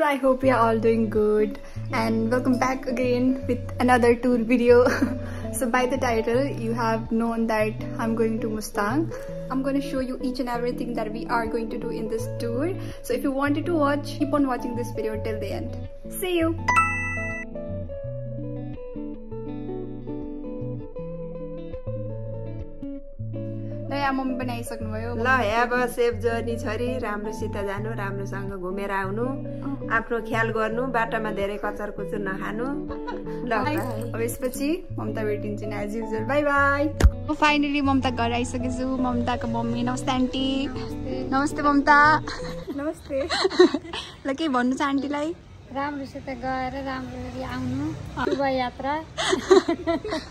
I hope you are all doing good and welcome back again with another tour video. So by the title you have known that I'm going to Mustang. I'm going to show you each and everything that we are going to do in this tour. So if you wanted to watch, keep on watching this video till the end. See you! Mummy बनाइसक्नु भयो ल अब safe journey छरी राम्रोसित जानु राम्रोसँग घुमेर आउनु आफ्नो ख्याल गर्नु बाटोमा धेरै कचर कुचर नखानु ल अब यसपछि ममता भेटिन्छ नि as usual bye bye finally Mamata घर आइसकेछु ममताको मम्मी नमस्ते आन्टी नमस्ते ममता नमस्ते ल के भन्नु छ आन्टीलाई राम्रोसित गएर राम्ररी आउनु शुभ यात्रा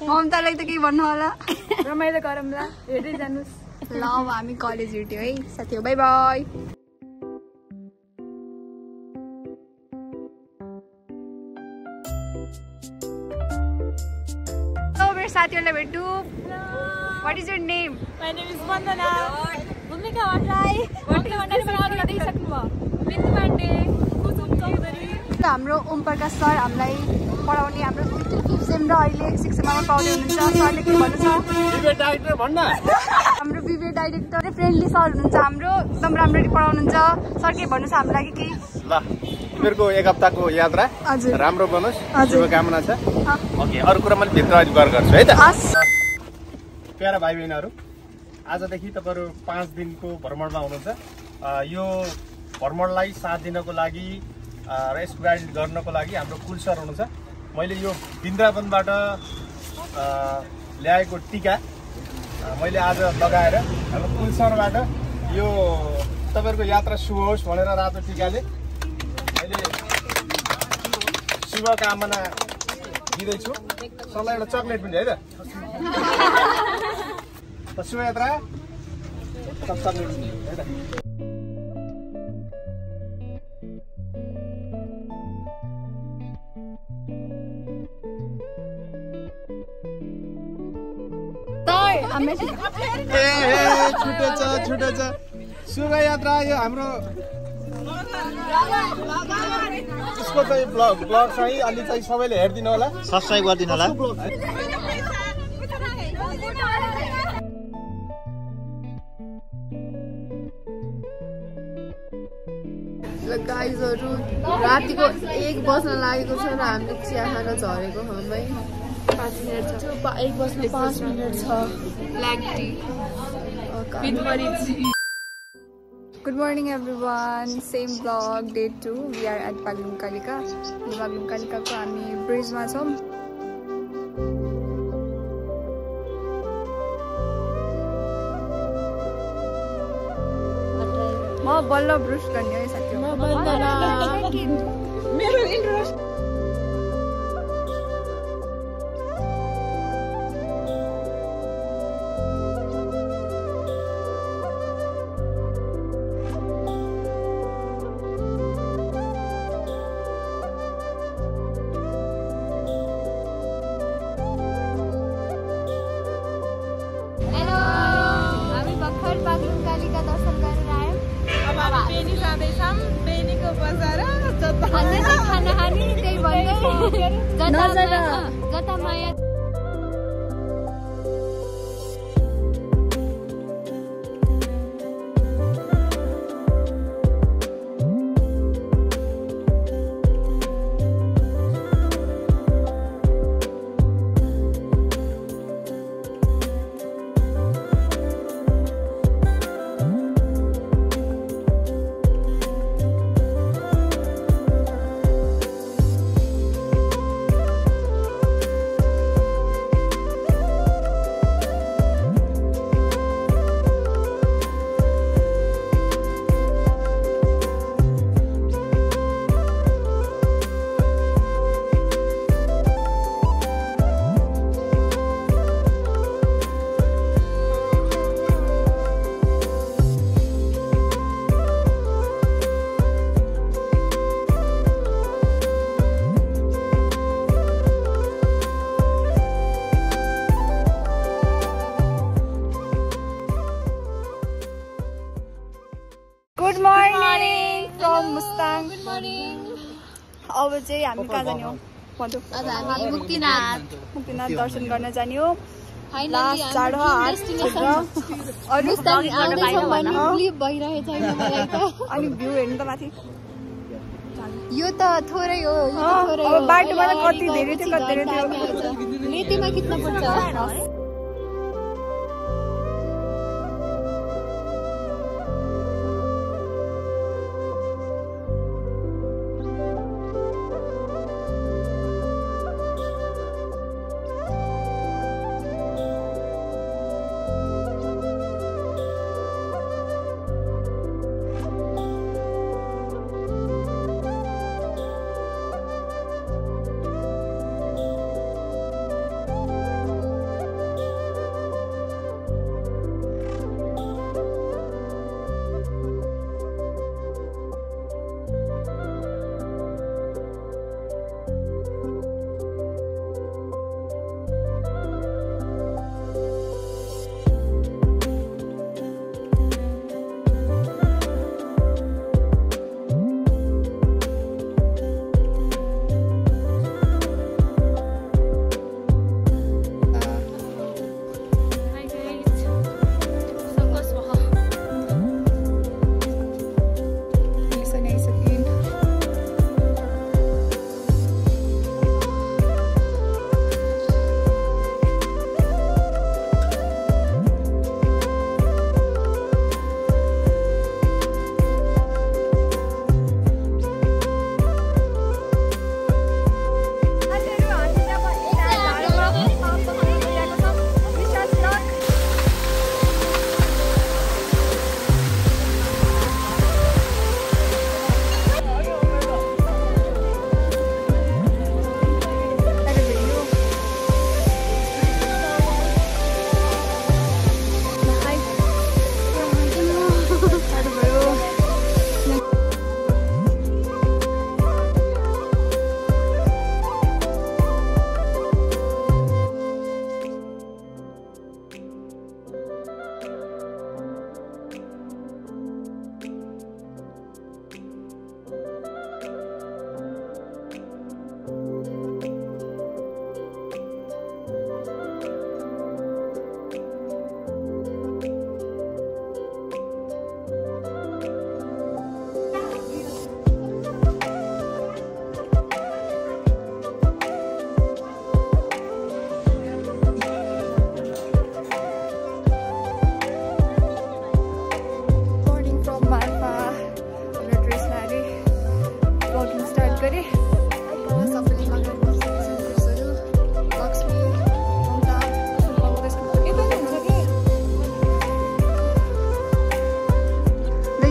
ममतालाई त के भन्नु होला रमाइलो गरौँला हेर्दै जानुस् ल अब हामी कलेज हिँड्यौँ है साथीहरु बाइ बाइ मेरो साथीहरुलाई भेटु what is your name my name is Vandana Bhumika Bhattarai Bhattarai बनाउन दिइसक्नु भयो बिन्दु पाण्डे कुसुम चौधरी हाम्रो ओम प्रकाश सर हामीलाई पढाउने हाम्रो 5th सेम र अहिले 6th सेममा पढाउने हुनुहुन्छ सरले के भन्नु छ विवे डाइरेक्टर भन्न हाम्रो विवे डाइरेक्टर फ्रेन्डली सर हुनुहुन्छ हाम्रो एकदम राम्ररी पढाउनुहुन्छ सर के भन्नु छ हामीलाई के ल तिमीहरुको एक हप्ताको यात्रा राम्रो बनोस् शुभकामना छ ओके अरु कुरा मैले भित्र गएर गर्छु है त प्यारा भाइ बहिनीहरु आजदेखि तपाईहरु 5 दिनको भ्रमणमा हुनुहुन्छ यो भ्रमणलाई साथ दिनको लागि र यसको गाइड गर्नको लागि हाम्रो कुल सर हुनुहुन्छ मैले यो वृन्दावनबाट ल्याएको टीका मैले आज लगाएर हाम्रो कुल सरबाट यो तपाईहरुको यात्रा शुभ होस् भनेर रातो टीकाले मैले शुभकामना दिँदै छु सरलाई एउटा चकलेट पनि है त शुभ यात्रा चकलेट पनि है त छुटेछ शुभ यात्रा यो हाम्रो यसको चाहिँ ब्लग चाहिँ अलि चाहिँ सबैले हेर्दिनु होला सब्स्क्राइब गर्दिनु होला गाइजहरु रातिको 1 बज्न लागेको छ र हामीले चिया खान झरेको हमै 5 मिनेट छ 1 बज्न 5 मिनेट छ ब्ल्याक टी विथ मरिच Good morning everyone, same vlog day 2 we are at Baglum Kalika Baglum Kalika ko हामी ब्रिजमा छौं म बल्ल ब्रुश गर्ने है साथी म बन्दना मेरो इन्ट्रोडक्सन खाना खाने त्यही भन्दै जता माया Good morning from Mustang. Good morning. अब चाहिँ हामी कहाँ जाने हो भन्नु? आज हामी मुक्तिनाथ दर्शन गर्न जाने हो। लास्ट चाड हो अरू अनि भ्यू हेर्नु त माथि यो त थोरै हो बाटोमा त कति धेरै थियो कति धेरै थियो लेतेमा कितना पर्छ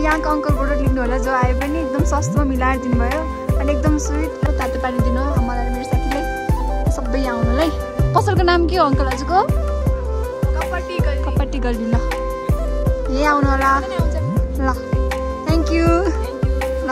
यहाँको अङ्कलबाट लिनु होला जो आए पनि एकदम सस्तोमा मिलाएर दिनुभयो अनि एकदम स्विट तातो पानी दिनु मलाई मेरो साथीले सबै आउनुलाई। पसलको नाम के हो अङ्कल हजुरको? कपटी गल्ली। ल यही आउनु होला ल थ्याङ्क यू ल